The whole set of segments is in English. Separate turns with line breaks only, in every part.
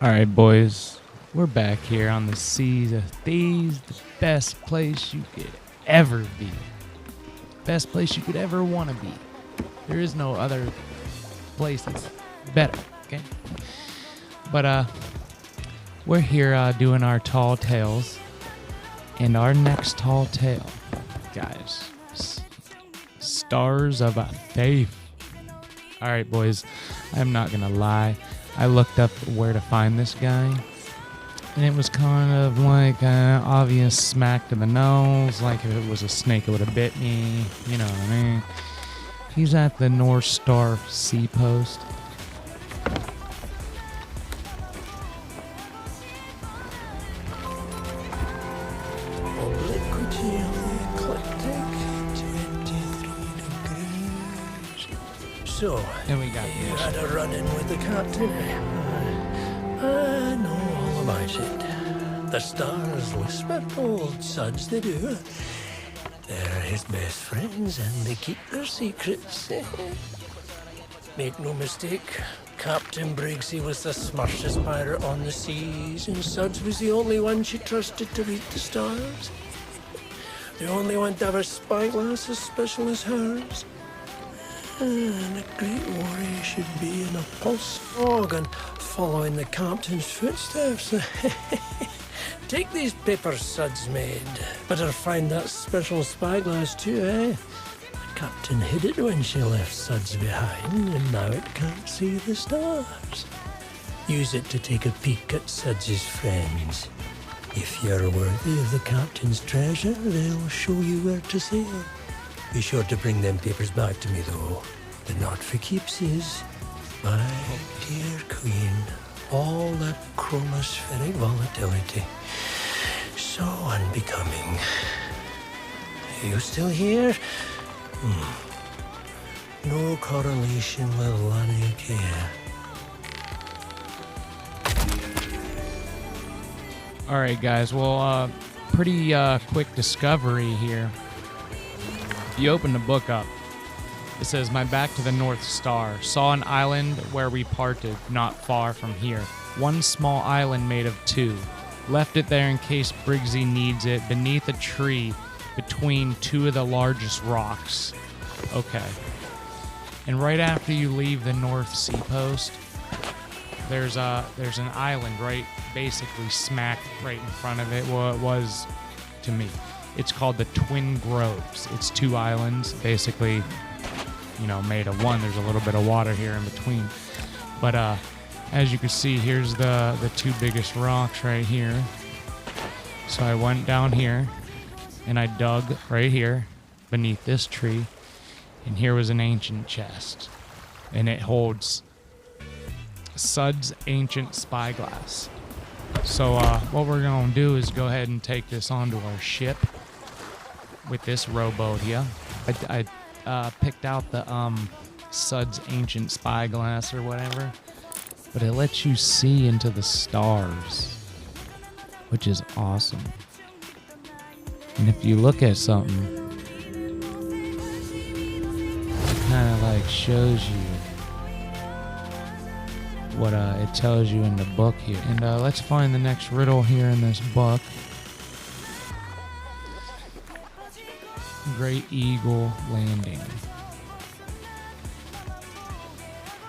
All right, boys, we're back here on the Seas of Thieves, the best place you could ever be, best place you could ever want to be. There is no other place that's better, okay? But we're here doing our tall tales, and our next tall tale, guys, stars of a thief. All right, boys, I'm not gonna lie. I looked up where to find this guy, and it was kind of like an obvious smack to the nose, like if it was a snake it would have bit me, you know what I mean? He's at the North Star Sea Post.
Obliquity of the eclectic, 23 degrees. So,
And we got
you
this.
had a run-in with the captain. I know all about it. The stars whisper, old suds they do. They're his best friends and they keep their secrets. Make no mistake, Captain Briggsy was the smartest pirate on the seas, and Suds was the only one she trusted to read the stars. The only one to have a spyglass as special as hers. And a great warrior should be in a pulse fog and following the captain's footsteps. Take these papers Suds made. Better find that special spyglass too, eh? The captain hid it when she left Suds behind, and now it can't see the stars. Use it to take a peek at Suds's friends. If you're worthy of the captain's treasure, they'll show you where to sail. Be sure to bring them papers back to me, though. They're not for keepsies. My dear queen, all that chromospheric volatility. So unbecoming. Are you still here? No correlation with Laniakea.
All right, guys. Well, pretty quick discovery here. If you open the book up, it says, "My back to the North Star. Saw an island where we parted, not far from here. One small island made of two. Left it there in case Briggsy needs it, beneath a tree, between two of the largest rocks." Okay. And right after you leave the North Sea Post, there's an island right, basically smack right in front of it. Well, it was to me. It's called the Twin Groves. It's two islands, basically, made of one. There's a little bit of water here in between. But as you can see, here's the two biggest rocks right here. So I went down here, and I dug right here beneath this tree, and here was an ancient chest. And it holds Sud's ancient spyglass. So what we're going to do is go ahead and take this onto our ship with this rowboat here. I picked out the Sud's ancient spyglass or whatever, but it lets you see into the stars, which is awesome. And if you look at something, it kind of like shows you what it tells you in the book here. And let's find the next riddle here in this book. Great Eagle Landing.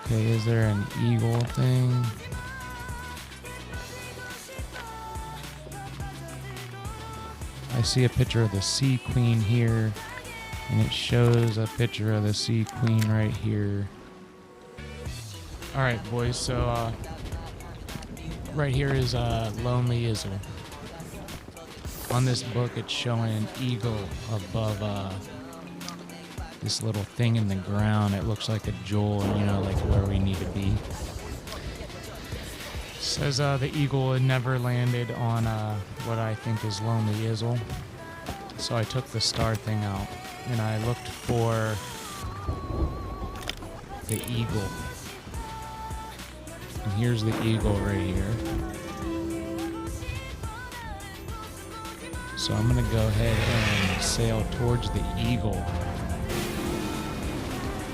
Okay, is there an eagle thing? I see a picture of the Sea Queen here, and it shows a picture of the Sea Queen right here. Alright, boys, so right here is Lonely Izzle. On this book, it's showing an eagle above this little thing in the ground. It looks like a jewel, like where we need to be. It says the eagle had never landed on what I think is Lonely Izzle. So I took the star thing out, and I looked for the eagle. And here's the eagle right here. So I'm going to go ahead and sail towards the eagle.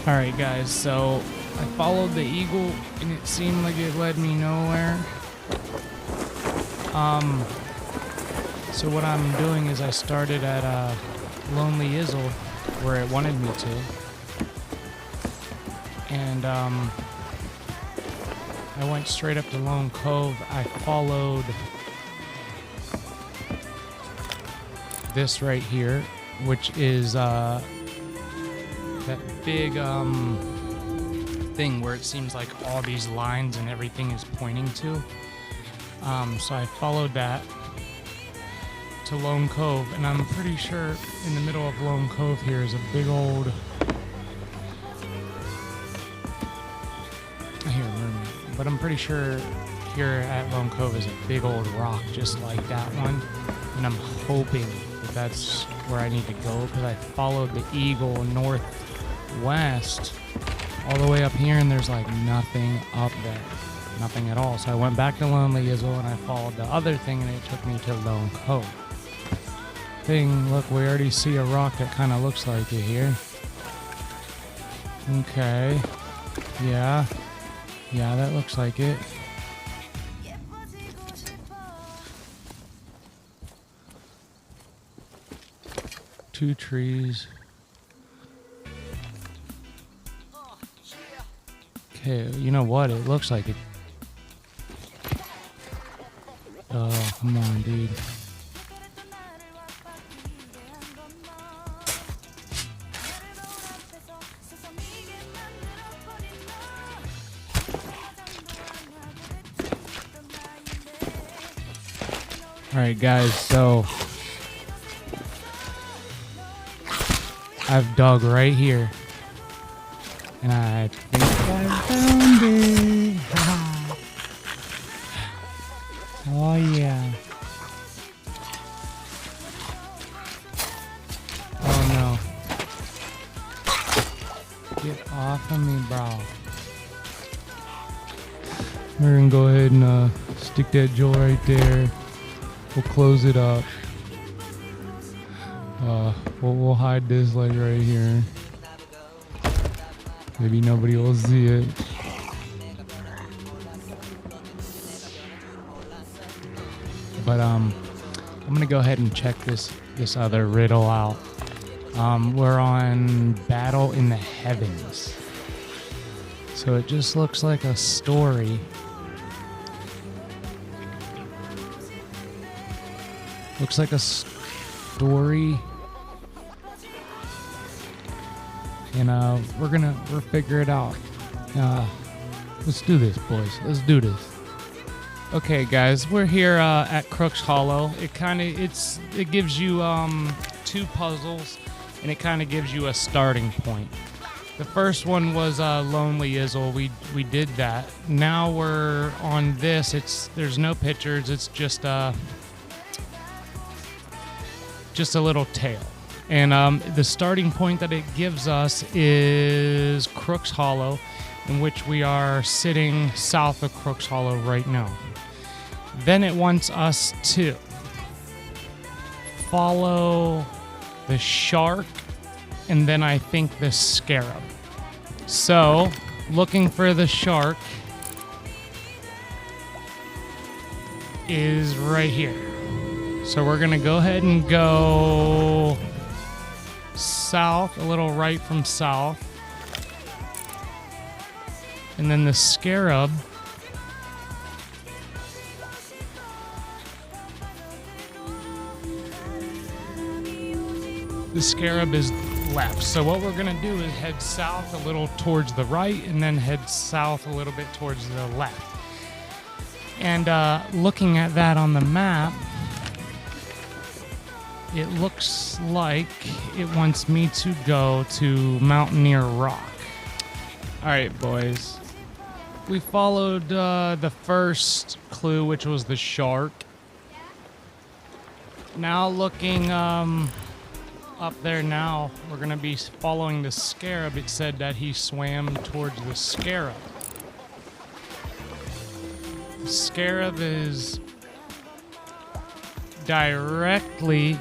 Alright guys, so I followed the eagle and it seemed like it led me nowhere. So what I'm doing is I started at Lonely Izzle, where it wanted me to. And I went straight up to Lone Cove. I followed this right here, which is that big thing where it seems like all these lines and everything is pointing to. So I followed that to Lone Cove, and I'm pretty sure in the middle of Lone Cove here is a big old... I hear a mermaid, but I'm pretty sure here at Lone Cove is a big old rock just like that one, and I'm hoping that that's where I need to go, because I followed the Eagle northwest all the way up here, and there's like nothing up there. Nothing at all. So I went back to Lonely Izzle and I followed the other thing, and it took me to Lone Cove. Look, we already see a rock that kind of looks like it here. Okay. Yeah, that looks like it. Two trees. Okay, you know what? It looks like it. Oh, come on, dude. Alright, guys, so I've dug right here, and I think I found it. Oh yeah. Oh no. Get off of me, bro. We're gonna go ahead and stick that jewel right there. We'll close it up. We'll hide this like right here. Maybe nobody will see it. But I'm gonna go ahead and check this other riddle out. We're on Battle in the Heavens. So it just looks like a story. Looks like a story. And we'll figure it out. Let's do this, boys. Let's do this. Okay, guys, we're here at Crooks Hollow. It gives you two puzzles, and it kind of gives you a starting point. The first one was Lonely Izzle. We did that. Now we're on this. There's no pictures. It's just a little tale. And the starting point that it gives us is Crooks Hollow, in which we are sitting south of Crooks Hollow right now. Then it wants us to follow the shark, and then I think the scarab. So, looking for the shark is right here. So we're gonna go ahead and go south, a little right from south. And then the scarab is left. So what we're gonna do is head south a little towards the right, and then head south a little bit towards the left. And looking at that on the map, it looks like it wants me to go to Mountaineer Rock. All right, boys. We followed the first clue, which was the shark. Now looking up there now, we're going to be following the scarab. It said that he swam towards the scarab. The scarab is directly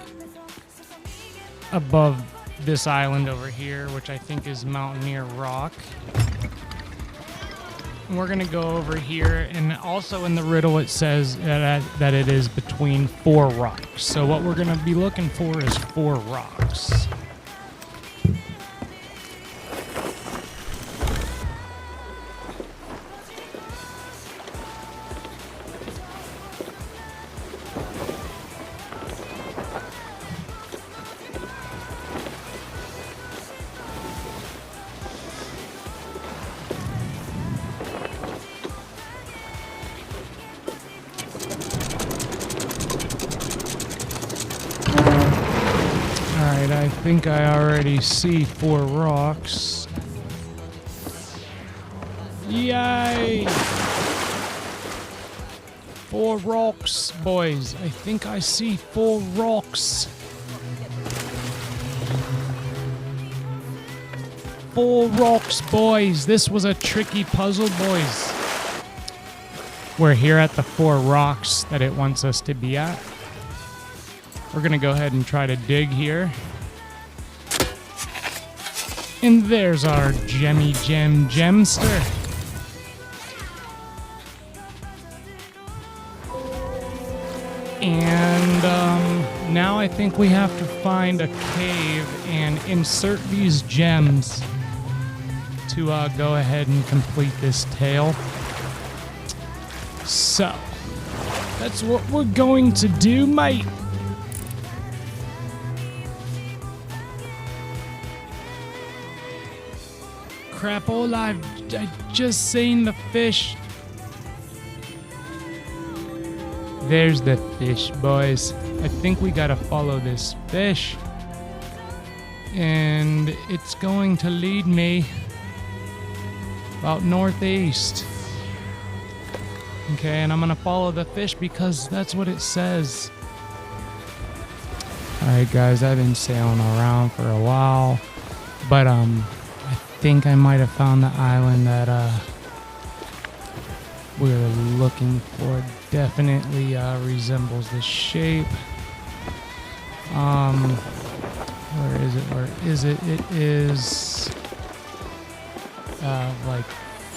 above this island over here, which I think is Mountaineer Rock. we're going to go over here, and also in the riddle it says that it is between 4 rocks. So what we're going to be looking for is 4 rocks. I think I already see 4 rocks. Yay! 4 rocks, boys. I think I see 4 rocks. 4 rocks, boys. This was a tricky puzzle, boys. We're here at the 4 rocks that it wants us to be at. We're gonna go ahead and try to dig here. And there's our gemster. And now I think we have to find a cave and insert these gems to go ahead and complete this tale. So, that's what we're going to do, mate. Crap, I just seen the fish. There's the fish, boys. I think we gotta follow this fish. And it's going to lead me about northeast. Okay, and I'm gonna follow the fish because that's what it says. Alright guys, I've been sailing around for a while. But I think I might have found the island that we're looking for. Definitely resembles the shape. Where is it? It is like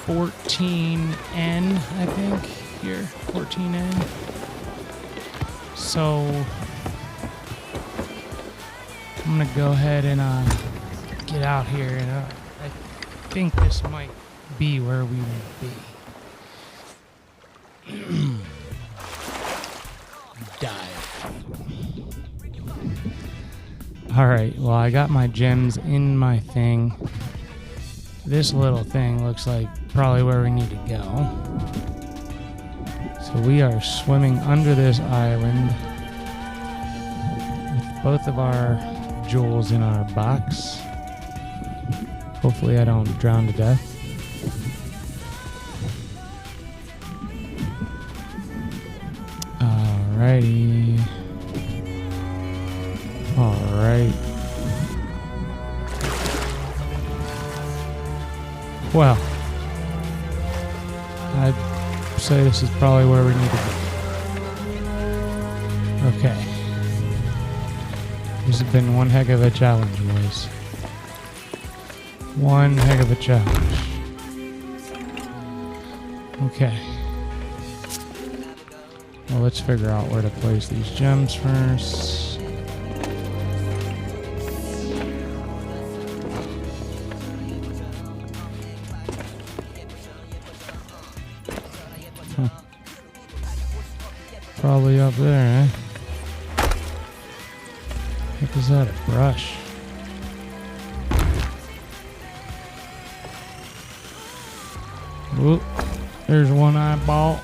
14N, I think, here. 14N. So I'm gonna go ahead and get out here, and I think this might be where we would be. Dive. Alright, well, I got my gems in my thing. This little thing looks like probably where we need to go. So we are swimming under this island with both of our jewels in our box. Hopefully I don't drown to death. Alrighty. Alright. Well, I'd say this is probably where we need to be. Okay. This has been one heck of a challenge, boys. One heck of a challenge. Okay. Well, let's figure out where to place these gems first. Probably up there, eh? What is that, a brush? Whoop, there's one eyeball.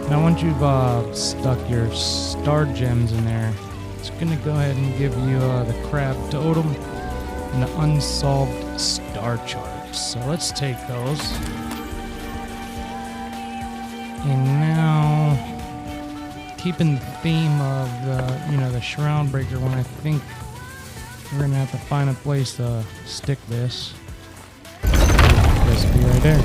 Now once you've stuck your star gems in there, it's gonna go ahead and give you the crab totem and the unsolved star charts. So let's take those. And now, keeping the theme of the shroud breaker one, I think we're gonna have to find a place to stick this. Recipe right there.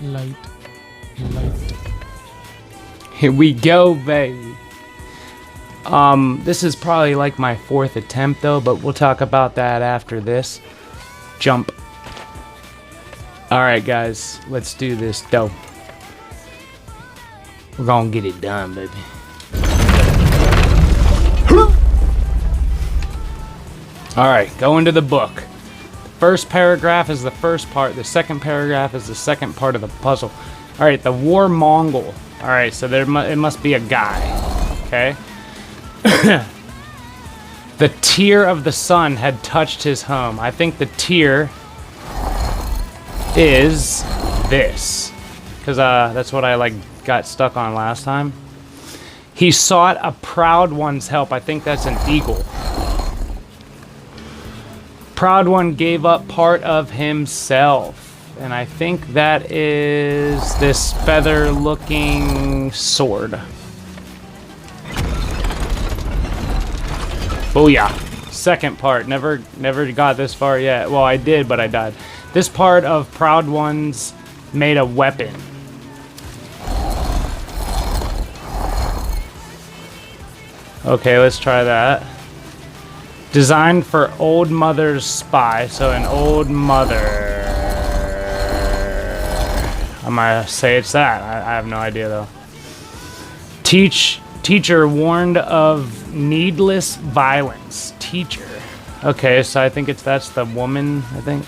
Light. Light.
Here we go, baby. This is probably like my 4th attempt though, but we'll talk about that after this. Jump. Alright guys, let's do this though. We're gonna get it done, baby. Alright, go into the book. The first paragraph is the first part, the second paragraph is the second part of the puzzle. Alright, the war Mongol. Alright, so it must be a guy. Okay? The tear of the sun had touched his home. I think the tear is this. Because that's what I got stuck on last time. He sought a proud one's help. I think that's an eagle. Proud one gave up part of himself. And I think that is this feather-looking sword. Booyah. Second part. Never got this far yet. Well, I did, but I died. This part of Proud Ones made a weapon. Okay, let's try that. Designed for old mother's spy. So an old mother. I'm gonna say it's that. I have no idea though. Teacher warned of needless violence. Teacher. Okay, so I think that's the woman, I think.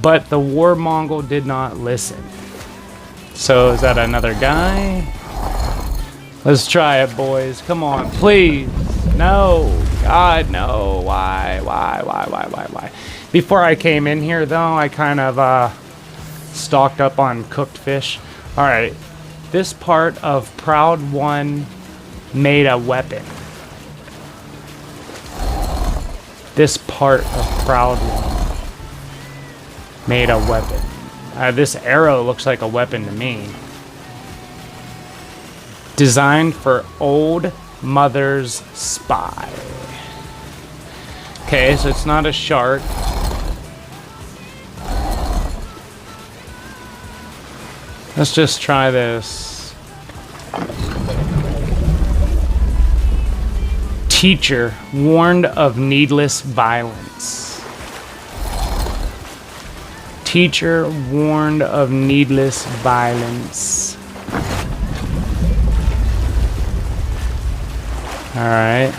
But the war Mongol did not listen. So is that another guy? Let's try it, boys. Come on, please. No. God, no. Why? Before I came in here, though, I kind of stocked up on cooked fish. All right. This part of Proud One made a weapon. This part of Proud One made a weapon. This arrow looks like a weapon to me. Designed for old mother's spy. Okay, so it's not a shark. Let's just try this. Teacher warned of needless violence. Teacher warned of needless violence. Alright.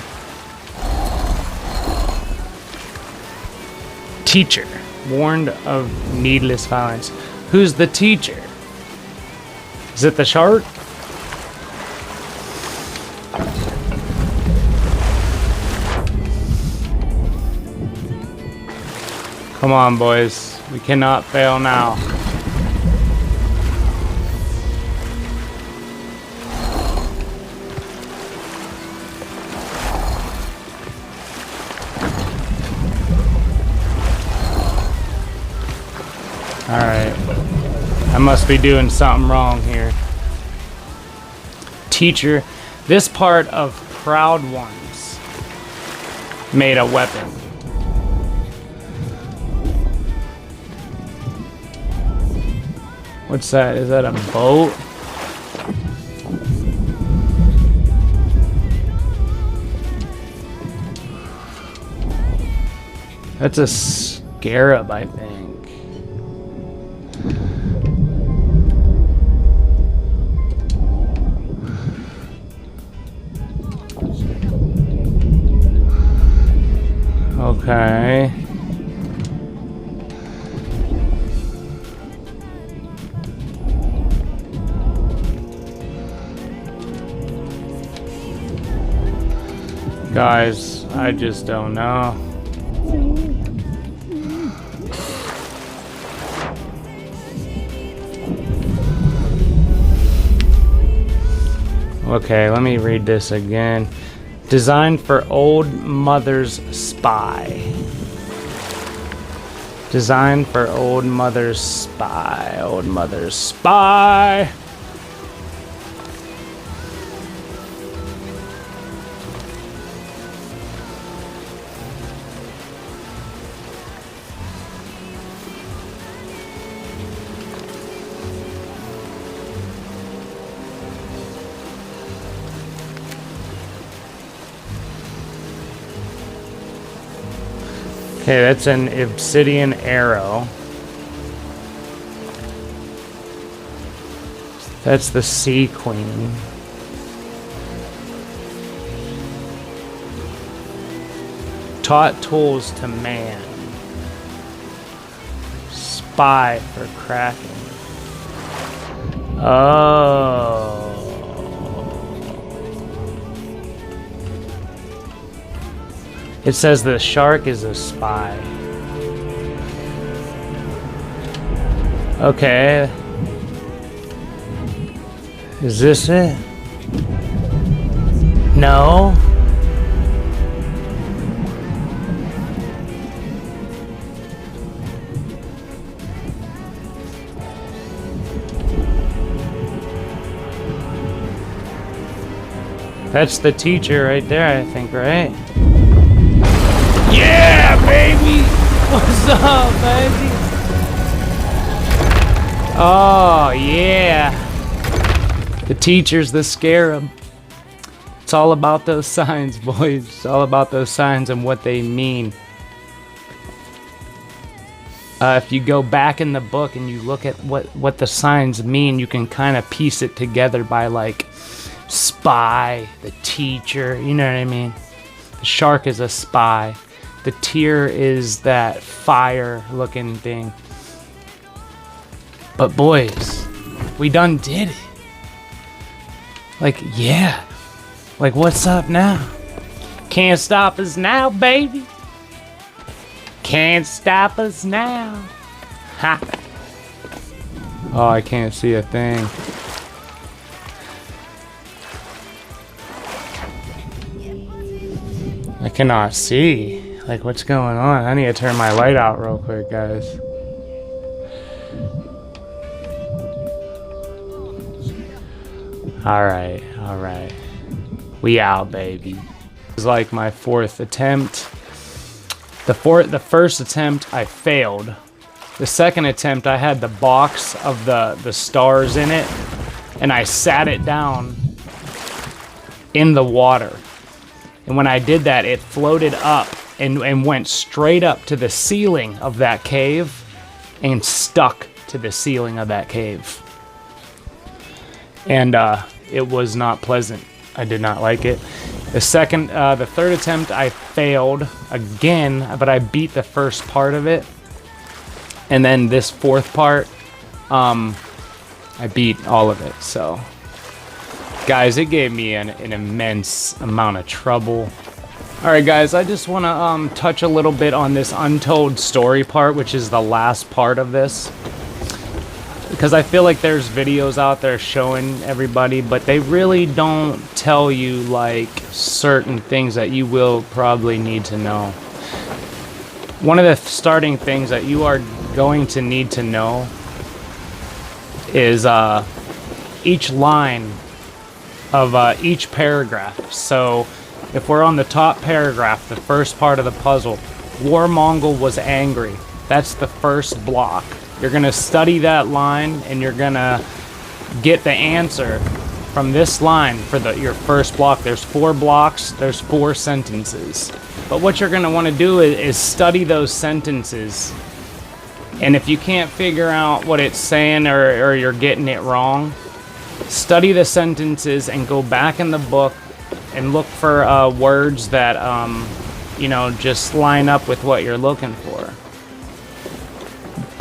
Teacher warned of needless violence. Who's the teacher? Is it the shark? Come on, boys. We cannot fail now. Alright. I must be doing something wrong here. Teacher, this part of Proud Ones made a weapon. What's that? Is that a boat? That's a scarab, I think. Okay. Guys, I just don't know. Okay, let me read this again. Designed for old mother's spy. Designed for old mother's spy. Old mother's spy. Okay, that's an obsidian arrow. That's the Sea Queen. Taught tools to man. Spy for Kraken. Oh. It says the shark is a spy. Okay. Is this it? No. That's the teacher right there, I think, right? Yeah, baby! What's up, baby? Oh, yeah. The teacher's the scarab. It's all about those signs, boys. It's all about those signs and what they mean. If you go back in the book and you look at what the signs mean, you can kind of piece it together by, like, spy, the teacher, you know what I mean? The shark is a spy. The tear is that fire-looking thing. But boys, we done did it. Like, yeah. Like, what's up now? Can't stop us now, baby. Can't stop us now. Ha. Oh, I can't see a thing. I cannot see. Like, what's going on? I need to turn my light out real quick, guys. Alright, alright. We out, baby. This is like my fourth attempt. The first attempt, I failed. The second attempt, I had the box of the stars in it, and I sat it down in the water. And when I did that, it floated up and went straight up to the ceiling of that cave and stuck to the ceiling of that cave. And it was not pleasant. I did not like it. The third attempt, I failed again, but I beat the first part of it. And then this fourth part, I beat all of it, so. Guys, it gave me an immense amount of trouble. Alright guys, I just want to touch a little bit on this untold story part, which is the last part of this. Because I feel like there's videos out there showing everybody, but they really don't tell you, like, certain things that you will probably need to know. One of the starting things that you are going to need to know is each line of each paragraph. So if we're on the top paragraph, the first part of the puzzle, Warmongol was angry. That's the first block. You're gonna study that line and you're gonna get the answer from this line for your first block. There's 4 blocks, there's 4 sentences. But what you're gonna wanna do is study those sentences. And if you can't figure out what it's saying or you're getting it wrong, study the sentences and go back in the book and look for words that, you know, just line up with what you're looking for.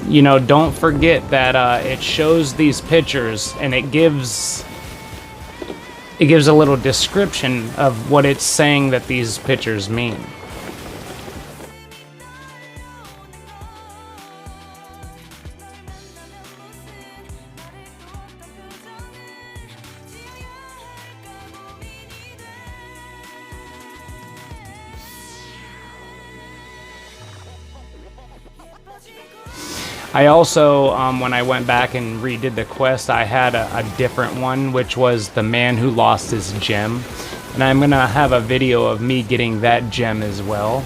You know, don't forget that it shows these pictures and it gives a little description of what it's saying that these pictures mean. I also, when I went back and redid the quest, I had a different one, which was the man who lost his gem. And I'm going to have a video of me getting that gem as well.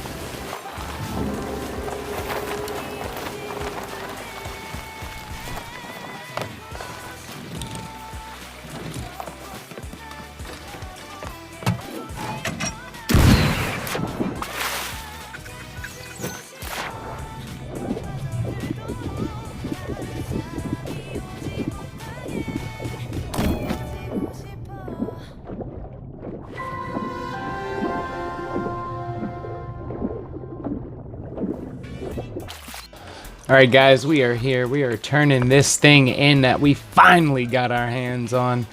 Alright guys, we are here. We are turning this thing in that we finally got our hands on.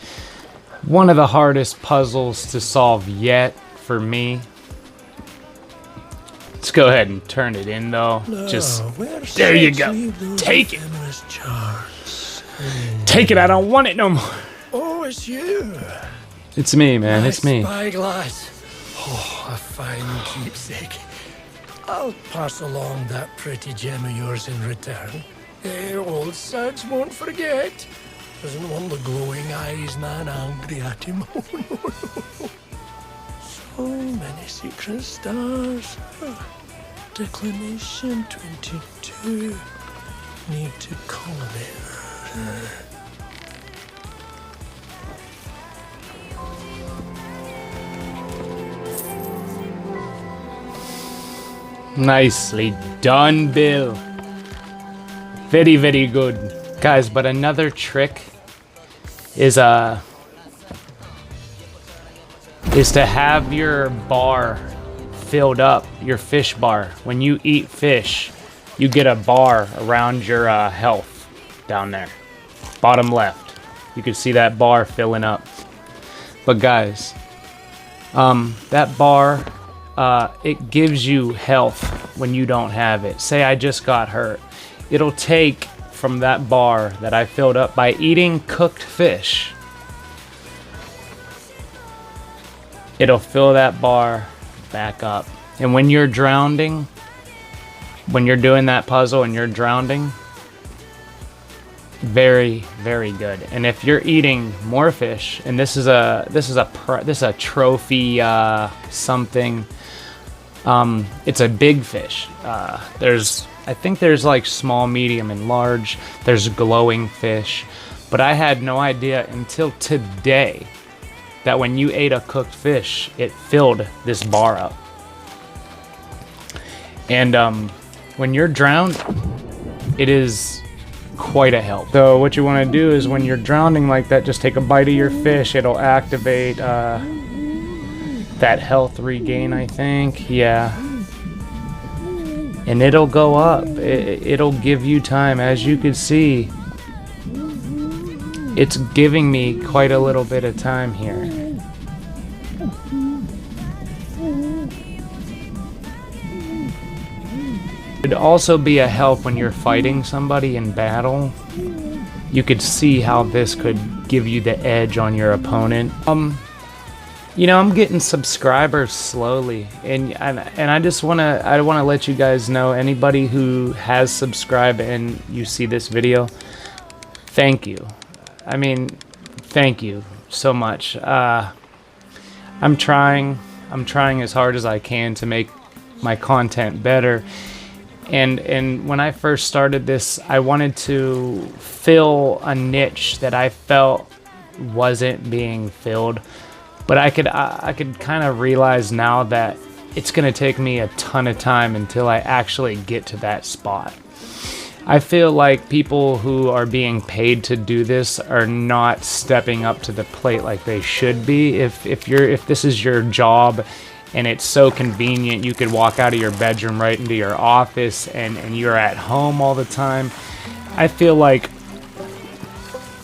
One of the hardest puzzles to solve yet for me. Let's go ahead and turn it in though. Just, there you go. Take it. Take it, I don't want it no more.
Oh, it's you.
It's me, man, it's me.
Spyglass. Oh, a fine keepsake. I'll pass along that pretty gem of yours in return. Old Suds won't forget. Doesn't want the glowing eyes man angry at him. Oh, no. So many secret stars. Declination 22. Need to color it.
Nicely done, Bill. Very, very good. Guys, but another trick is to have your bar filled up, your fish bar. When you eat fish, you get a bar around your health down there. Bottom left. You can see that bar filling up. But guys, that bar, it gives you health when you don't have it. Say I just got hurt. It'll take from that bar that I filled up by eating cooked fish. It'll fill that bar back up. And when you're drowning, when you're doing that puzzle and you're drowning, very, very good. And if you're eating more fish, and this is a trophy something. It's a big fish. I think there's like small, medium, and large. There's glowing fish. But I had no idea until today that when you ate a cooked fish, it filled this bar up. And when you're drowned, it is quite a help. So what you want to do is when you're drowning like that, just take a bite of your fish. It'll activate that health regain, I think. Yeah. And it'll go up. It'll give you time. As you can see, it's giving me quite a little bit of time here. It'd also be a help when you're fighting somebody in battle. You could see how this could give you the edge on your opponent. You know, I'm getting subscribers slowly, and I just wanna let you guys know, anybody who has subscribed and you see this video, thank you. I mean, thank you so much. I'm trying as hard as I can to make my content better. And when I first started this, I wanted to fill a niche that I felt wasn't being filled. But I could kind of realize now that it's going to take me a ton of time until I actually get to that spot. I feel like people who are being paid to do this are not stepping up to the plate like they should be. If this is your job and it's so convenient, you could walk out of your bedroom right into your office and you're at home all the time. I feel like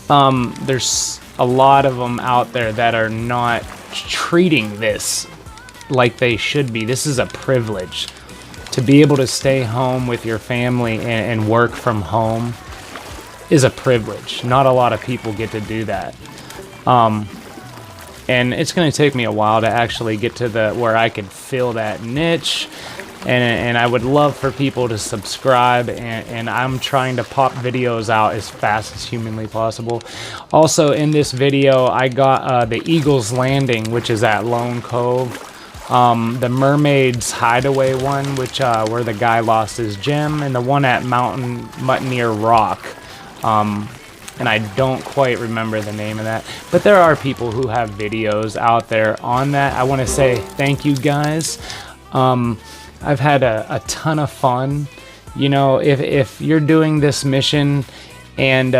there's a lot of them out there that are not treating this like they should be. This is a privilege. To be able to stay home with your family and work from home is a privilege. Not a lot of people get to do that. And it's going to take me a while to actually get to where I can fill that niche. And I would love for people to subscribe, and I'm trying to pop videos out as fast as humanly possible. Also, in this video, I got the Eagle's Landing, which is at Lone Cove. The Mermaid's Hideaway one, which where the guy lost his gem, and the one at Mutineer Rock. And I don't quite remember the name of that. But there are people who have videos out there on that. I want to say thank you guys. I've had a ton of fun. You know, if you're doing this mission and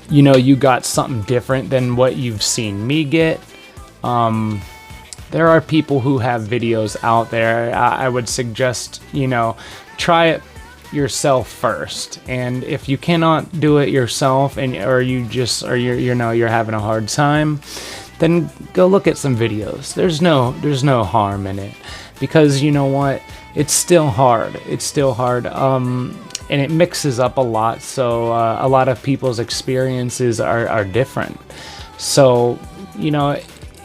you know, you got something different than what you've seen me get, there are people who have videos out there. I would suggest, you know, try it yourself first. And if you cannot do it yourself, and or you're having a hard time, then go look at some videos. There's no harm in it, because you know what, it's still hard. And it mixes up a lot, so a lot of people's experiences are different. So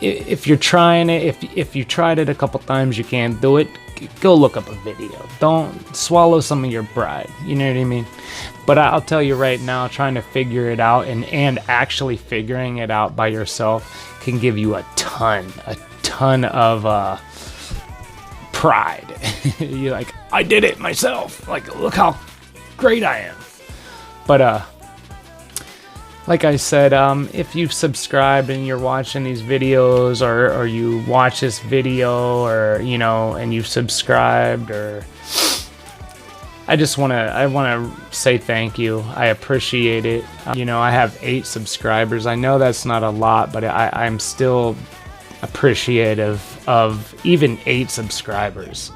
if you're trying it, if you tried it a couple times, you can't do it, go look up a video. Don't swallow some of your pride, you know what I mean? But I'll tell you right now, trying to figure it out and actually figuring it out by yourself can give you a ton of pride. You're like, I did it myself, like, look how great I am. But like I said, if you've subscribed and you're watching these videos, or you watch this video, or and you've subscribed, or I want to say thank you. I appreciate it. I have 8 subscribers. I know that's not a lot, but I'm still appreciative of even 8 subscribers.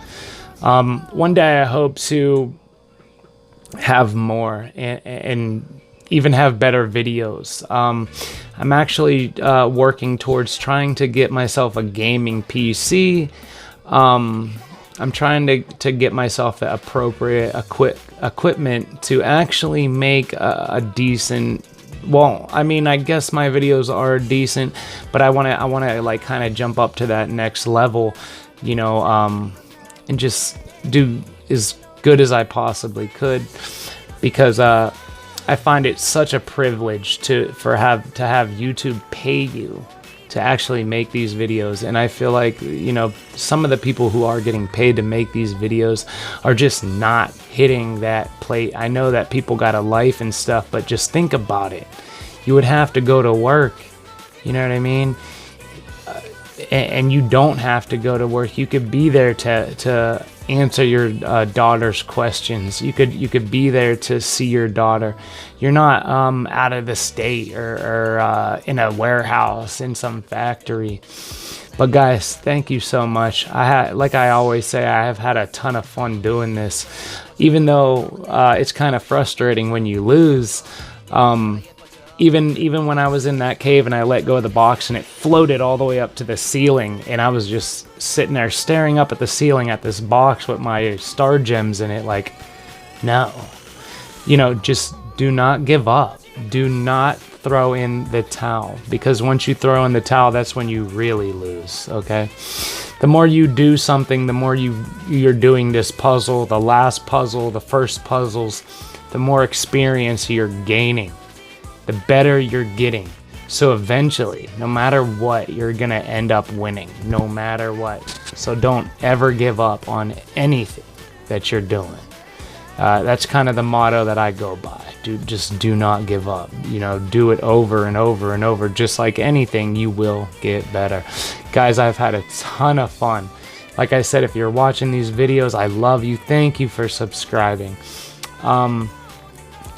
One day I hope to have more and even have better videos. I'm actually working towards trying to get myself a gaming PC. I'm trying to get myself the appropriate equipment to actually make a decent. Well, I mean, I guess my videos are decent, but I want to like kind of jump up to that next level, and just do as good as I possibly could, because I find it such a privilege to have YouTube pay you to actually make these videos. And I feel like, some of the people who are getting paid to make these videos are just not hitting that plate. I know that people got a life and stuff, but just think about it. You would have to go to work, you know what I mean? And you don't have to go to work. You could be there to answer your daughter's questions. You could be there to see your daughter. You're not out of the state or in a warehouse in some factory. But guys, thank you so much. Like I always say, I have had a ton of fun doing this, even though it's kind of frustrating when you lose. Even when I was in that cave and I let go of the box and it floated all the way up to the ceiling, and I was just sitting there staring up at the ceiling at this box with my star gems in it, like, no. Just do not give up. Do not throw in the towel, because once you throw in the towel, that's when you really lose, okay? The more you do something, the more you're doing this puzzle, the last puzzle, the first puzzles, the more experience you're gaining, the better you're getting. So eventually, no matter what, you're gonna end up winning, no matter what. So don't ever give up on anything that you're doing. That's kind of the motto that I go by. Just do not give up. Do it over and over and over. Just like anything, you will get better. Guys, I've had a ton of fun. Like I said, if you're watching these videos, I love you. Thank you for subscribing. And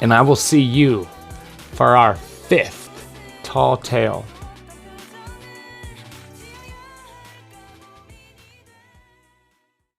I will see you for our 5th Tall Tale.